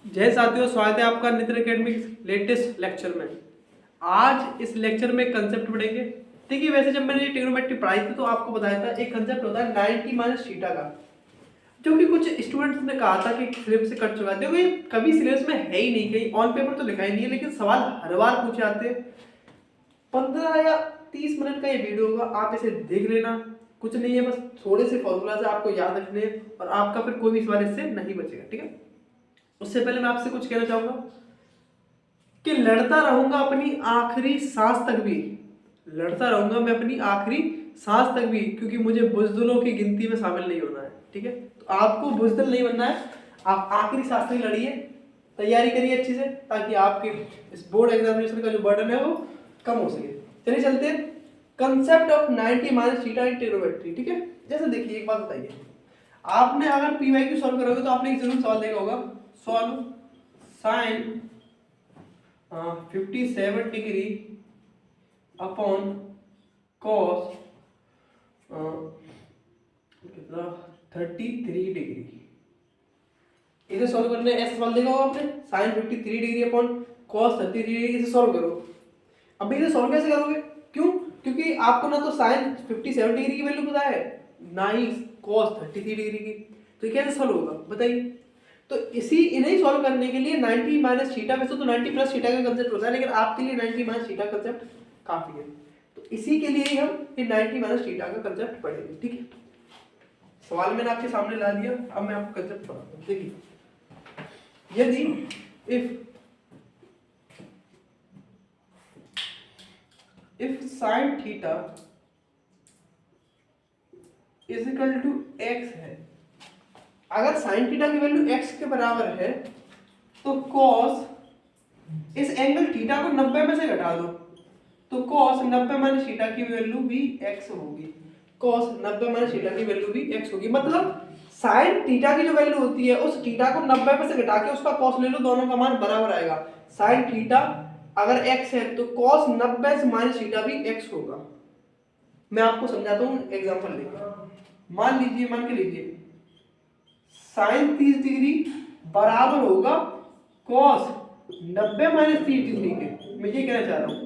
जय साथियों, स्वागत है आपका नितिन एकेडमिक्स लेटेस्ट लेक्चर में। आज इस लेक्चर में कंसेप्ट पढ़ेंगे। देखिए, वैसे जब मैंने ट्रिग्नोमेट्री पढ़ाई थी तो आपको बताया था एक कंसेप्ट होता है 90 माइनस थीटा का, जो कि कुछ स्टूडेंट्स ने कहा था कि सिलेबस से कट चुका है। देखो, ये कभी सिलेबस में है ही नहीं, कहीं ऑन पेपर तो लिखा ही नहीं है, लेकिन सवाल हर बार पूछे आते हैं। 15 या 30 मिनट का ये वीडियो होगा, आप इसे देख लेना। कुछ नहीं है, बस थोड़े से फॉर्मूला से आपको याद रखने हैं और आपका फिर कोई भी सवाल इससे नहीं बचेगा। ठीक है, उससे पहले मैं आपसे कुछ कहना चाहूंगा कि लड़ता रहूंगा अपनी आखिरी सांस तक भी, लड़ता रहूंगा मैं अपनी आखिरी सांस तक भी, क्योंकि मुझे बुजदिलों की गिनती में शामिल नहीं होना है। ठीक है, तो आपको बुजदिल नहीं बनना है, आप आखिरी सांस तक लड़िए, तैयारी करिए अच्छे से, ताकि आपके इस बोर्ड एग्जामिनेशन का जो बर्डन है वो कम हो सके। चलिए चलते हैं, concept of 90 minus theta in trigonometry. ठीक है, जैसे देखिए, एक बात बताइए, आपने अगर पीवाईक्यू सॉल्व करोगे तो आपने एक जरूर सवाल देखा होगा, solve sine 57 degree upon cos कितना 33 डिग्री। इसे सॉल्व करने ऐसे सवाल देखा होगा आपने, sine 53 degree upon cos 33 degree. इसे सॉल्व करो। अब इसे सॉल्व कैसे करोगे? क्यों? क्योंकि आपको ना तो साइन 57 डिग्री की वैल्यू पता है, ना ही कॉस 33 डिग्री की, तो ये कैसे सॉल्व होगा बताइए। तो इन्हें सॉल्व करने के लिए 90 माइनस थीटा, वैसे तो 90 प्लस थीटा का कंसेप्ट होता है, लेकिन आपके लिए 90 माइनस थीटा कंसेप्ट काफी है। तो इसी के लिए ही हम ये 90 माइनस थीटा का कंसेप्ट पढ़ेंगे। ठीक है, सवाल मैंने आपके सामने ला दिया, अब मैं आपको कंसेप्ट पढ़ाता हूँ। देखिए, यदि if sin theta is equal to x है, अगर sin थीटा की वैल्यू x के बराबर है तो cos, इस एंगल थीटा को 90 में से घटा दो तो cos 90 माइनस थीटा की वैल्यू भी x होगी। cos 90 माइनस थीटा की वैल्यू भी x होगी, मतलब sin थीटा की जो वैल्यू होती है उस थीटा को 90 में से घटा के उसका cos ले लो, दोनों का मान बराबर आएगा। sin थीटा अगर x है तो cos 90 माइनस थीटा भी x होगा। मैं आपको समझाता हूँ एग्जांपल लेकर। मान के लीजिए sin 30 डिग्री बराबर होगा cos 90 माइनस 30 डिग्री के। मैं ये कहना चाह रहा हूँ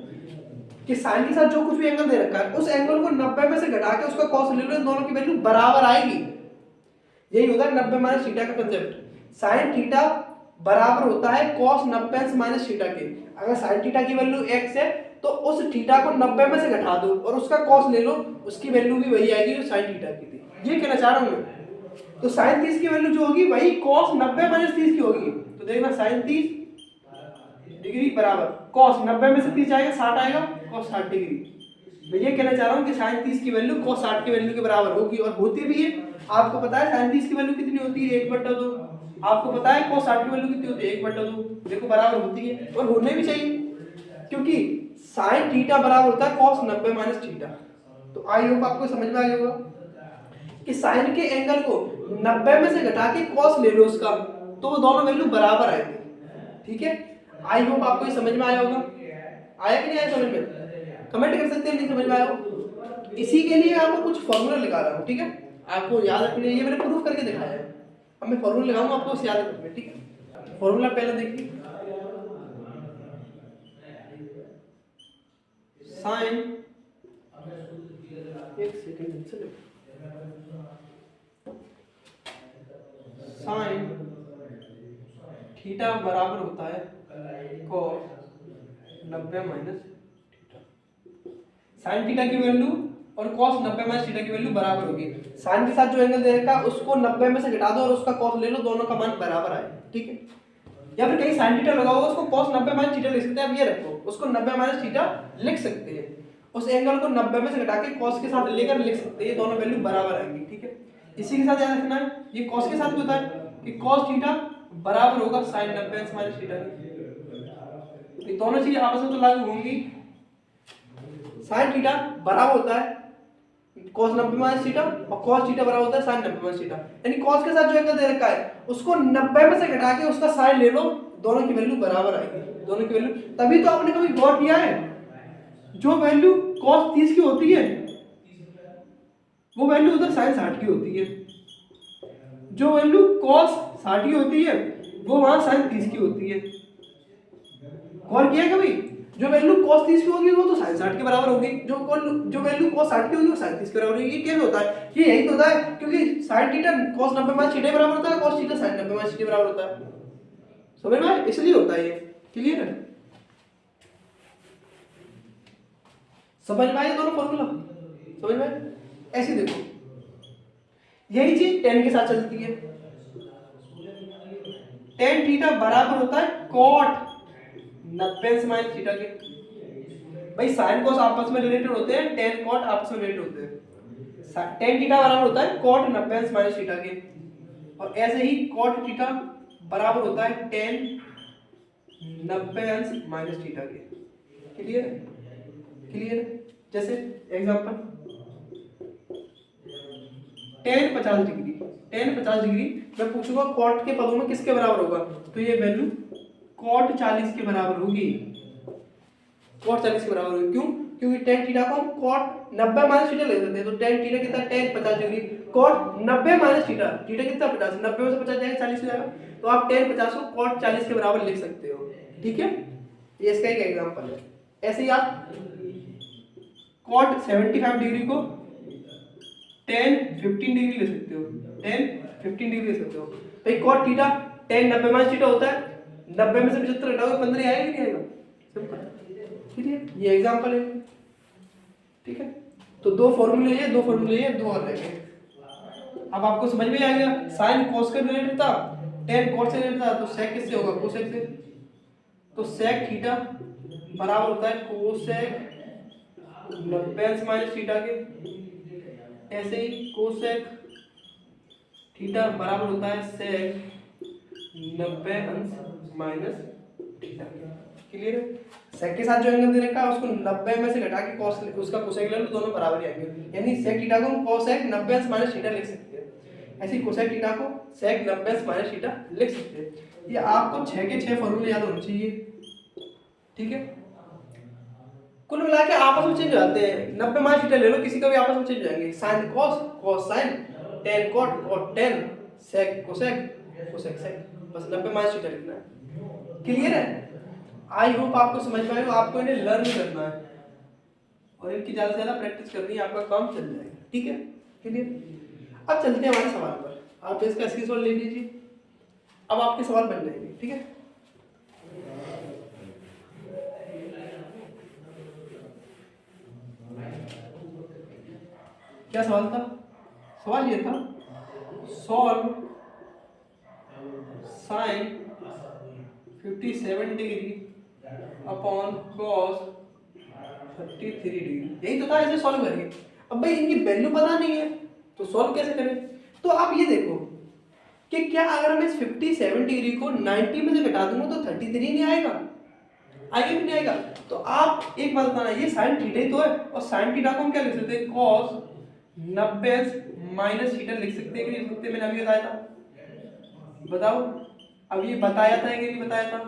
कि sin के साथ जो कुछ भी एंगल दे रखा है उस एंगल को 90 में से घटा के उसका cos ले लो, दोनों की वैल्यू बराबर आएगी। यही होगा 90 माइनस थीटा का कंसेप्ट। sin थीटा बराबर होता है cos 90 माइनस थीटा के। अगर sin थीटा की वैल्यू x है तो उस थीटा को 90 में से घटा दो और उसका cos ले लो, उसकी वैल्यू भी वही आएगी जो sin थीटा की थी। ये कहना चाह रहा हूं मैं। तो sin 30 की वैल्यू जो होगी वही cos 90 माइनस 30 की होगी। तो देखना, sin 30 डिग्री बराबर cos 90 में से 30 आएगा, 60 आएगा, cos 60 डिग्री। मैं ये कहना चाह रहा हूँ कि sin 30 की वैल्यू cos 60 की वैल्यू के बराबर होगी, और होती भी है। आपको पता है sin 30 की वैल्यू कितनी होती है, 1/2। आपको पता है cos 60 की वैल्यू कितनी होती है, 1/2। देखो, बराबर होती है और होने भी चाहिए, क्योंकि sin थीटा बराबर होता है cos 90 माइनस थीटा। तो आई होप आपको समझ में आ गया होगा कि sin के एंगल को 90 में से घटा के cos ले लो उसका, तो वो दोनों वैल्यू बराबर आएंगे। ठीक है, आई होप आपको ये समझ में आया होगा। आया कि नहीं आया समझ में? कमेंट कर सकते हैं नहीं समझ में आया हो। इसी के लिए आपको कुछ फॉर्मूला लगा रहा हूँ। ठीक है, आपको याद रखने, ये मैंने प्रूफ करके दिखाया है। अब मैं फॉर्मूला लगाऊंगा, आपको उसे याद रखना है। ठीक है, फॉर्मूला पहले देखिए, साइन, एक सेकंड, साइन थीटा बराबर होता है cos 90 minus theta. Sine theta की वैल्यू और cos 90 माइनस थीटा की वैल्यू बराबर होगी। साइन के साथ जो एंगल दे रखा है उसको 90 में से घटा दो और उसका cos ले लो, दोनों का मान बराबर आए। ठीक है, या फिर कहीं साइन थीटा लगा होगा, उसको cos 90 माइनस थीटा लिख सकते हैं। अब ये रखो, उसको 90 माइनस थीटा लिख सकते हैं, उस एंगल को 90 में से घटा के cos के साथ लेकर लिख सकते हैं, ये दोनों वैल्यू बराबर आएंगी। ठीक है, इसी के साथ याद रखना है, ये cos के साथ भी होता है कि cos थीटा बराबर होगा sin 90 माइनस थीटा के। ये दोनों चीजें आपस में तो लागू होंगी। sin थीटा बराबर होता है cos 90 माइनस थीटा और cos थीटा बराबर होता है sin 90 माइनस थीटा, यानी cos के साथ जो एंगल दे रखा है उसको 90 में से घटा के उसका sin ले लो, दोनों की वैल्यू बराबर आएगी। दोनों की वैल्यू, तभी तो आपने कभी गौर किया है, जो वैल्यू cos 30 की होती है वो वैल्यू उधर sin 60 की होती है, जो वैल्यू cos 60 की होती है वो वहां साइन 30 की होती है। गौर किया कभी? जो वैल्यू cos 30 की होगी वो तो sin 60 के बराबर होगी, जो वैल्यू cos 60 की होगी वो sin 30 के बराबर होगी। ये कैसे होता है? ये यही तो होता है क्योंकि sin theta cos 90 minus theta के बराबर होता है, cos theta sin 90 minus theta के बराबर होता है। समझ में आया? इसलिए होता है ये। क्लियर है? समझ में आया दोनों फॉर्मूला? समझ में आया? ऐसे देखो, यही चीज tan के साथ चलती है। tan थीटा बराबर होता है cot 90 माइनस थीटा के। भाई साइन कोस आपस में रिलेटेड होते हैं, tan cot आपस में रिलेटेड होते हैं। tan थीटा बराबर होता है cot 90 माइनस थीटा के, और ऐसे ही cot थीटा बराबर होता है tan 90 माइनस थीटा के। क्लियर? क्लियर? जैसे example tan 50 degree, tan 50 degree मैं पूछूंगा cot के पदों में किसके बराबर होगा, तो ये वैल्यू cot 40 के बराबर होगी। cot 40 के बराबर होगी, क्यों? क्योंकि tan थीटा को हम cot 90 माइनस थीटा ले सकते हैं, तो tan थीटा कितना, tan 50 degree cot 90 minus theta, theta कितना 50, 90 में से 50 जाएगा 40 हो जाएगा, तो आप tan 50 को cot 40 के बराबर लिख सकते हो। ठीक है, ये इसका एक एग्जांपल है। ऐसे ही आप cot 75 डिग्री को tan 15 डिग्री ले सकते हो, tan 15 डिग्री ले सकते हो। भाई cot theta tan 90 minus theta होता है, 90 में से 75 घटाओगे 15 आएगा कि नहीं आएगा? सिंपल। ठीक है, ये एग्जांपल है। ठीक है, तो दो फॉर्मूले ये, दो फॉर्मूले ये, दो और रहेंगे। अब आपको समझ में आ गया, sin cos का रिलेटेड था, tan cos से रिलेटेड था, तो sec किससे होगा, cosec से। तो sec थीटा बराबर होता है cosec 90 माइनस थीटा के। ऐसे ही cosec थीटा बराबर होता है sec 90 माइनस थीटा के। क्लियर है? sec के साथ जो एंगल दे रखा है उसको 90 में से घटा के cos उसका cosec ले लो, दोनों बराबर ही आएंगे। यानी sec थीटा को हम cosec 90 माइनस थीटा लिख सकते हैं। ऐसे ही cosec थीटा को sec 90 माइनस थीटा लिख सकते हैं। ये आपको 6 के 6 फॉर्मूले याद होने चाहिए। ठीक है, कुल मिला के आपस में चेंज हो जाते हैं। 90 माइनस थीटा ले लो, किसी का भी आपस में चेंज हो जाएंगे। sin cos, cos sin, tan cot, cot tan, sec cosec, cosec sec, बस 90 माइनस थीटा लिखना है। क्लियर है? आई होप आपको समझ में आए। आपको इन्हें लर्न करना है और इनकी ज्यादा से ज्यादा प्रैक्टिस करनी है, आपका काम चल जाएगा। ठीक है, क्लियर? अब चलते हैं हमारे सवाल पर। आप इसका स्क्रीनशॉट ले लीजिए, अब आपके सवाल बन जाएंगे। ठीक है, क्या सवाल था? सवाल ये था, solve sin 57 degree upon cos 33 degree, यही तो था। इसे सॉल्व करिए। अब भाई इनकी वैल्यू पता नहीं है तो सॉल्व कैसे करें? तो आप ये देखो कि क्या अगर मैं इस 57 डिग्री को 90 में से घटा दूंगा तो 33 नहीं आएगा? आएगा कि नहीं आएगा? तो आप एक बात बताना, ये sin थीटा ही तो है, और sin थीटा को हम क्या लिख सकते हैं, cos 90 माइनस थीटा लिख सकते हैं कि नहीं लिख सकते? मैंने अभी बताया था, बताओ। अब ये बताया था कि नहीं बताया था?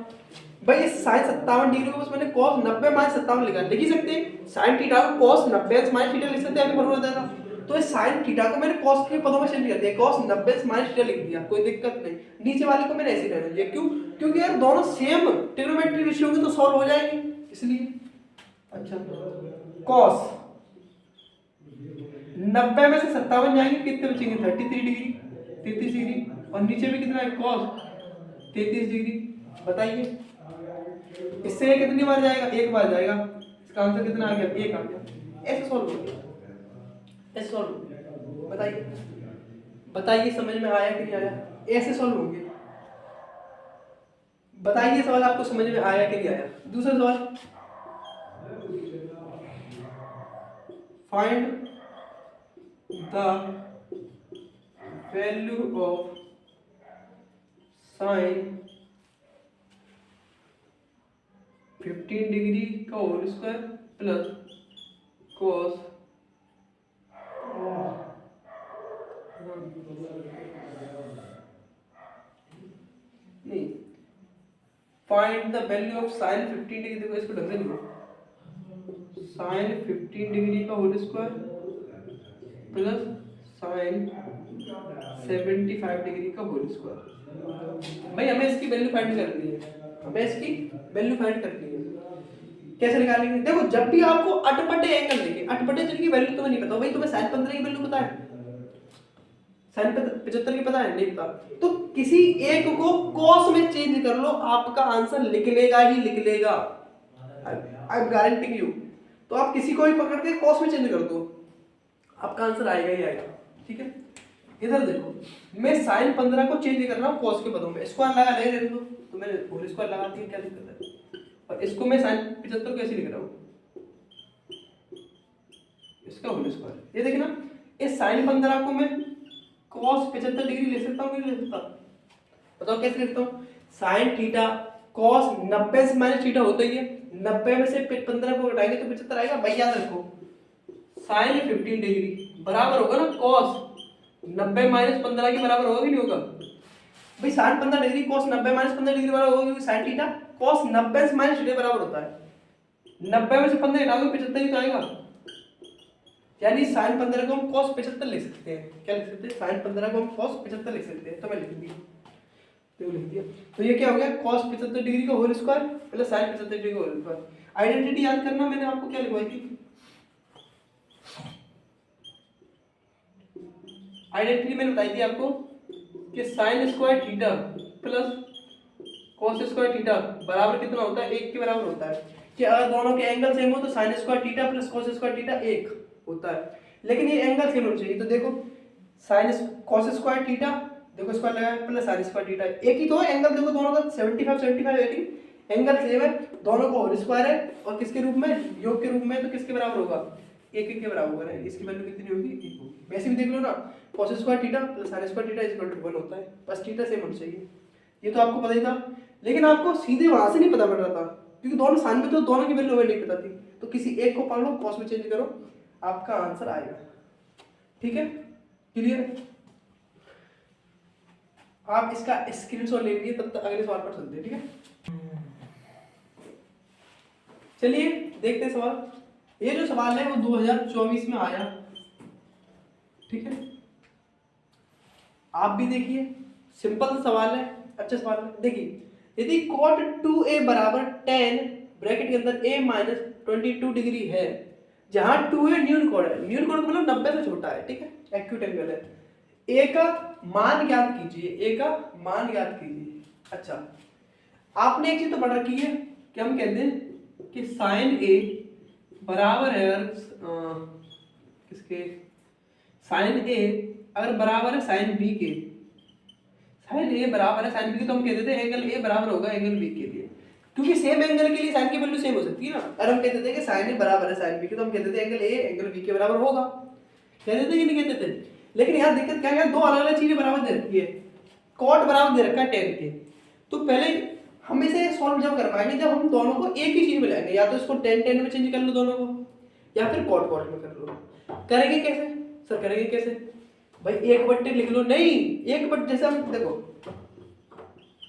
भाई ये sin 57 डिग्री को बस मैंने cos 90 माइनस 57 लिखा, लिख ही सकते हैं। sin थीटा को cos 90 माइनस थीटा लिख सकते हैं, अभी फॉर्मूला बताया था। तो इस sin थीटा को मैंने cos के पदों में चेंज कर दिया, cos 90 माइनस थीटा लिख दिया, कोई दिक्कत नहीं। नीचे वाले को मैंने ऐसे रहने दिया, क्यों? क्योंकि यार दोनों सेम ट्रिग्नोमेट्री रेशियो होंगे तो सॉल्व हो जाएंगे, इसलिए। अच्छा, cos 90 में से 57 जाएंगे, कितने बचेंगे? 33 डिग्री, 33 डिग्री, और नीचे भी कितना है, cos 33 डिग्री। बताइए इससे ये कितनी बार जाएगा? एक बार जाएगा। इसका आंसर कितना आ गया? एक आ गया। ऐसे सॉल्व हो गया, ऐसे सॉल्व हो गया। बताइए, बताइए समझ में आया कि नहीं आया? ऐसे सॉल्व हो गया। बताइए सवाल आपको समझ में आया कि नहीं आया? दूसरा सवाल, find the value of sine 15 degree का होल स्क्वायर प्लस cos नहीं, find the value of sine 15 degree. देखो इसको ढंग से लिखो, साइन 15 डिग्री का whole square plus sine 75 degree का होल स्क्वायर। भाई हमें इसकी वैल्यू फाइंड करनी है, हमें इसकी वैल्यू फाइंड करनी है। कैसे निकालेंगे? देखो जब भी आपको अटपटे एंगल देंगे, अटपटे जिनकी वैल्यू तुम्हें नहीं पता, भाई तुम्हें sin 15 की वैल्यू पता है, sin 75 की पता है, नहीं पता, तो किसी एक को cos में चेंज कर लो, आपका आंसर लिख लेगा ही लिख लेगा, आई एम गारंटिंग यू। तो आप किसी को भी पकड़ के cos में चेंज कर दो, आपका आंसर आएगा ही आएगा, ठीक है। इधर देखो, मैं sin 15 को चेंज कर रहा हूँ cos के पदों में, स्क्वायर लगा ले दो, तो मैंने होल स्क्वायर लगा दिया, क्या दिक्कत है। और इसको मैं sin 75 कैसे लिख रहा हूँ, इसका होल स्क्वायर, ये देखना, इस sin 15 को मैं cos 75 डिग्री ले सकता हूँ कि नहीं ले सकता, बताओ कैसे लिखता हूँ। sin थीटा cos 90 से माइनस थीटा होता ही है, 90 में से 15 को घटाएंगे तो 75 आएगा। भाई याद रखो sin 15 डिग्री बराबर होगा ना cos 90 माइनस 15 के बराबर होगा कि नहीं होगा। भाई sin 15 degree cos 90 minus 15 degree बराबर होगा, क्योंकि sin थीटा cos 90 से माइनस थीटा बराबर होता है। 90 में से 15 घटाओगे 75 ही तो आएगा, यानी sin 15 को हम cos 75 लिख सकते हैं। क्या लिख सकते हैं? sin 15 को हम cos 75 लिख सकते हैं, तो मैं लिख दिया, तो लिख दिया। तो ये क्या हो गया, cos 75 डिग्री का whole square plus sin 75 degree का होल स्क्वायर। आइडेंटिटी याद करना, मैंने आपको क्या लिखवाई थी, आइडेंटिटी मैंने बताई थी आपको कि sin square theta plus cos square theta बराबर कितना होता है, 1 के बराबर होता है। कि अगर दोनों के एंगल सेम हो तो sin square theta plus cos square theta 1 होता है, लेकिन ये एंगल सेम होना चाहिए। तो देखो sin cos स्क्वायर थीटा, देखो स्क्वायर लगाया, प्लस sin स्क्वायर थीटा, एक ही तो है एंगल, देखो दोनों का 75 75 80, एंगल सेम है, दोनों का होल स्क्वायर है, और किसके रूप में, योग के रूप में, तो किसके बराबर होगा, 1 के बराबर होगा। इसकी वैल्यू कितनी होगी, 1 होगी। वैसे भी देख लो ना, cos square theta plus sin square theta equal to 1 होता है, बस थीटा सेम होना चाहिए। ये तो आपको पता ही था, लेकिन आपको सीधे वहां से नहीं पता पड़ रहा था, क्योंकि दोनों साइन में तो दोनों की वैल्यू हमें नहीं पता थी। तो किसी एक को पढ़ लो, cos में चेंज करो, आपका आंसर आएगा, ठीक है, क्लियर। आप इसका स्क्रीनशॉट ले लीजिए, तब तक अगले सवाल पर चलते हैं, ठीक है। चलिए देखते हैं सवाल। ये जो सवाल है वो 2024 में आया, ठीक है, आप भी देखिए, सिंपल सा सवाल है, अच्छा सवाल है। देखिए, यदि cot 2a बराबर 10 ब्रैकेट के अंदर a माइनस 22 डिग्री है, जहां 2a न्यून कोण है, न्यून कोण मतलब 90 से छोटा है, ठीक है, एक्यूट एंगल है, a का मान ज्ञात कीजिए, a का मान ज्ञात कीजिए। अच्छा, आपने एक चीज तो पढ़ रखी है कि हम कहते हैं कि sin a बराबर है, किसके, sin a अगर बराबर है sin b के, sin a बराबर है sin b के, तो हम कहते थे एंगल a बराबर होगा एंगल b के लिए, क्योंकि सेम एंगल के लिए sin की वैल्यू सेम हो सकती है ना। अगर हम कहते थे कि sin a बराबर है sin b के, तो हम कहते थे एंगल a एंगल b के बराबर होगा, कहते थे कि नहीं कहते थे। लेकिन यहाँ दिक्कत क्या है, दो अलग अलग चीजें बराबर दे रखी है, cot बराबर दे रखा है tan के। तो पहले हम इसे सॉल्व जब कर पाएंगे जब हम दोनों को एक ही चीज में लाएंगे, या तो इसको tan tan में चेंज कर लो दोनों को, या फिर cot cot में कर लो। करेंगे कैसे सर, करेंगे कैसे भाई, एक बट्टे लिख लो, नहीं एक बट्टे, जैसे हम देखो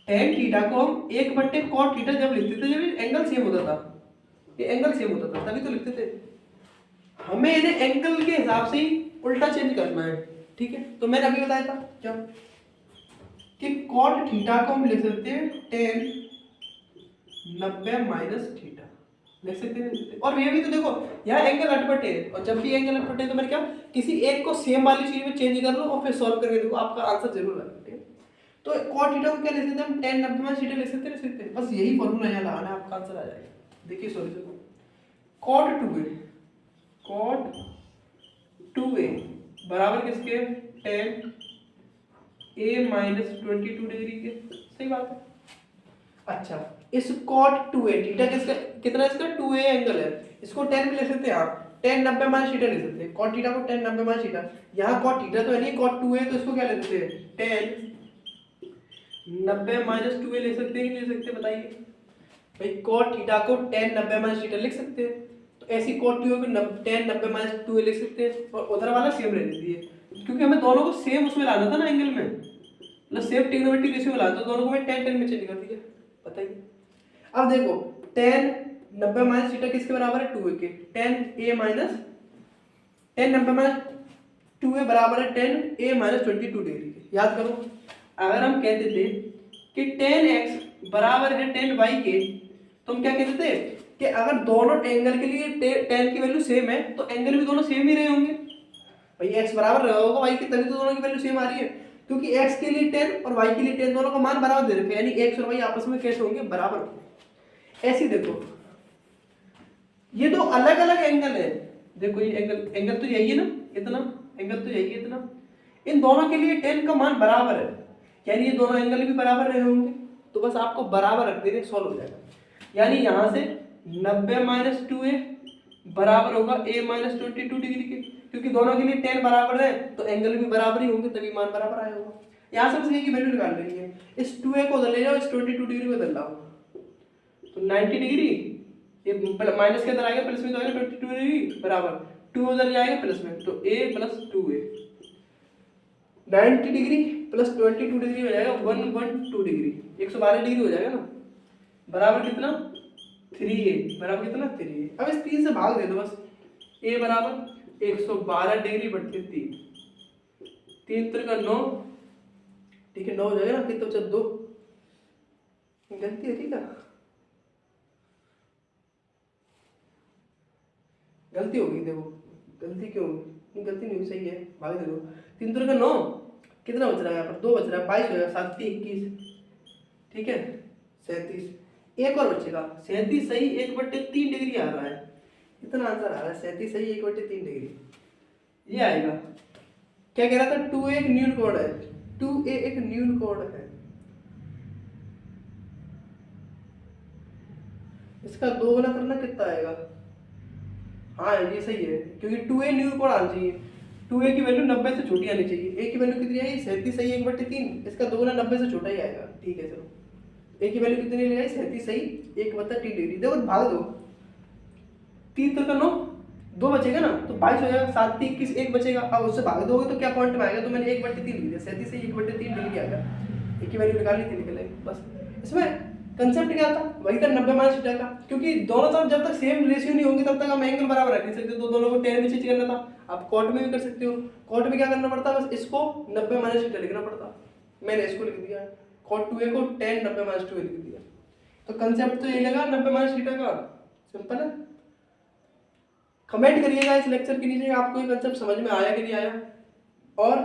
tan थीटा को हम एक बट्टे cot थीटा जब लिखते थे, जब एंगल सेम होता था, ये एंगल सेम होता था तभी तो लिखते थे। हमें इन्हें एंगल के हिसाब से ही उल्टा चेंज करना है, ठीक है। तो मैंने अभी बताया था क्या कि cot थीटा को हम लिख सकते हैं tan 90 माइनस थीटा, लिख सकते हैं। और ये भी तो देखो यहाँ एंगल अटपटे है, और जब भी एंगल अटपटे है तो मैंने क्या, किसी एक को सेम वाली चीज में चेंज कर लो और फिर सॉल्व करके देखो, आपका आंसर जरूर आएगा, ठीक है। तो cot थीटा को क्या लिख सकते हैं हम, tan 90 माइनस थीटा लिख सकते हैं, बस यही फॉर्मूला यहाँ लगाना है, आपका आंसर आ जाएगा। देखिए सॉल्यूशन, cot 2a बराबर किसके, tan a माइनस 22 डिग्री के, सही बात है। अच्छा, इस cot 2a थीटा किसका कितना, इसका 2a एंगल है, इसको tan में ले सकते हैं आप, tan 90 माइनस थीटा ले सकते हैं, cot थीटा को tan 90 माइनस थीटा, यहाँ cot थीटा तो है नहीं, cot 2a, तो इसको क्या ले सकते हैं, tan 90 माइनस 2a ले सकते हैं, ले सकते हैं, बताइए भाई। cot थीटा को tan 90 माइनस थीटा लिख सकते हैं, तो ऐसी cot 2a को tan 90 माइनस 2a लिख सकते हैं, और उधर वाला सेम रहने दीजिए, क्योंकि हमें दोनों को सेम उसमें लाना था ना एंगल में, मतलब सेम ट्रिग्नोमेट्रिक रेशियो में लाना, तो दोनों को मैं tan tan में चेंज कर दिया, बताइए। अब देखो tan 90 माइनस थीटा किसके बराबर है, 2a के, tan a minus tan 90 minus 2a बराबर है tan a माइनस 22 डिग्री के, याद करो अगर हम कहते थे कि 10x बराबर है 10y के, तो हम क्या कहते थे कि अगर दोनों एंगल के लिए 10 की वैल्यू सेम है तो एंगल भी दोनों सेम ही रहे होंगे। भाई x बराबर रहा होगा y के, तभी तो दोनों की वैल्यू सेम आ रही है, क्योंकि x के लिए 10 और y के लिए 10 दोनों का मान बराबर दे रखे हैं, यानी x और y आपस में कैसे होंगे, बराबर होंगे। ऐसे देखो ये दो अलग अलग एंगल है, देखो ये एंगल तो यही है ना, इतना एंगल तो यही है इतना, इन दोनों के लिए 10 का मान बराबर है, यानी ये दोनों एंगल भी बराबर रहे होंगे, तो बस आपको बराबर रख देंगे, सॉल्व हो जाएगा। यानी यहाँ से 90 माइनस 2a बराबर होगा a माइनस 22 डिग्री के, क्योंकि दोनों के लिए 10 बराबर है तो एंगल भी बराबर ही होंगे, तभी मान बराबर आया होगा। यहाँ से बस a की वैल्यू निकाल लेंगे, इस 2a को उधर ले जाओ, इस 22 डिग्री को इधर लाओ, तो 90 डिग्री, ये माइनस के अंदर आएगा, प्लस में तो आएगा 22 डिग्री बराबर 2 उधर जाएगा प्लस में, तो a plus 2a 90 degree plus 22 degree हो जाएगा 112 डिग्री, 112 डिग्री हो जाएगा ना, बराबर कितना 3a, बराबर कितना 3a। अब इस 3 से भाग दे दो बस, a बराबर 112 डिग्री बट्टे 3 3 का 9, ठीक है 9 हो जाएगा ना, कितना बचा 2, गलती है ठीक है, गलती होगी, देखो गलती क्यों होगी, गलती नहीं सही है, भाग दे दो, 3 3 का 9, कितना बच रहा है यहाँ पर 2 बच रहा है, 22 हो जाएगा, 7 21, ठीक है 37, एक और बचेगा 37 सही 1/3 डिग्री आ रहा है, इतना आंसर आ रहा है 37 सही 1/3 डिग्री, ये आएगा। क्या कह रहा था 2a एक न्यून कोड है, 2a एक न्यून कोड है, इसका 2 गुना करना कितना आएगा, हाँ ये सही है, क्योंकि 2a न्यून कोड आना चाहिए, 2a की वैल्यू 90 से छोटी आनी चाहिए, a की वैल्यू कितनी आई 37 सही 1/3, इसका 2 गुना 90 से छोटा ही आएगा, ठीक है चलो, a की वैल्यू कितनी लगाई 37 सही 1/3 डिग्री, देखो भाग दो, 3 3 का 9, 2 बचेगा ना, तो 22 हो जाएगा, 7 3 21 1 बचेगा, अब उससे भाग दोगे तो क्या पॉइंट में आएगा, तो मैंने 1/3 लिख दिया, 37 सही 1/3 डिग्री आ गया, a की वैल्यू निकाल ली थी, निकल आई बस। इसमें कंसेप्ट क्या था, वही था 90 माइनस थीटा का, क्योंकि दोनों तरफ जब तक सेम रेशियो नहीं होंगे तब तक हम एंगल बराबर रख नहीं सकते, तो दोनों को 10 में चेंज करना था, आप कॉट में भी कर सकते हो, कॉट में क्या करना पड़ता, बस इसको 90 माइनस थीटा लिखना पड़ता, मैंने इसको लिख दिया कॉट 2a को 10 90 माइनस 2a लिख दिया, तो कंसेप्ट तो यही लगा 90 माइनस थीटा का, सिंपल है। कमेंट करिएगा इस लेक्चर के नीचे आपको ये कंसेप्ट समझ में आया कि नहीं आया, और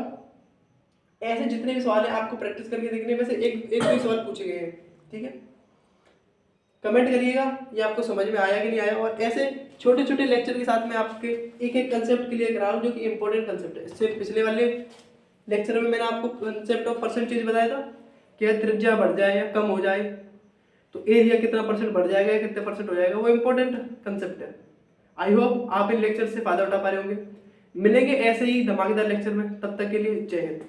ऐसे जितने भी सवाल है आपको प्रैक्टिस करके देखने में से एक दो सवाल पूछे गए हैं, ठीक है, कमेंट करिएगा ये आपको समझ में आया कि नहीं आया, और ऐसे छोटे छोटे लेक्चर के साथ में आपके एक एक कंसेप्ट क्लियर करा रहा हूँ जो कि इंपॉर्टेंट कंसेप्ट है। इससे पिछले वाले लेक्चर में मैंने आपको कंसेप्ट ऑफ परसेंटेज बताया था कि त्रिज्या बढ़ जाए या कम हो जाए तो एरिया कितना परसेंट बढ़ जाएगा या कितने परसेंट हो जाएगा, वो इंपॉर्टेंट कंसेप्ट है। आई होप आप इन लेक्चर से फायदा उठा पा रहे होंगे। मिलेंगे ऐसे ही धमाकेदार लेक्चर में, तब तक के लिए जय हिंद।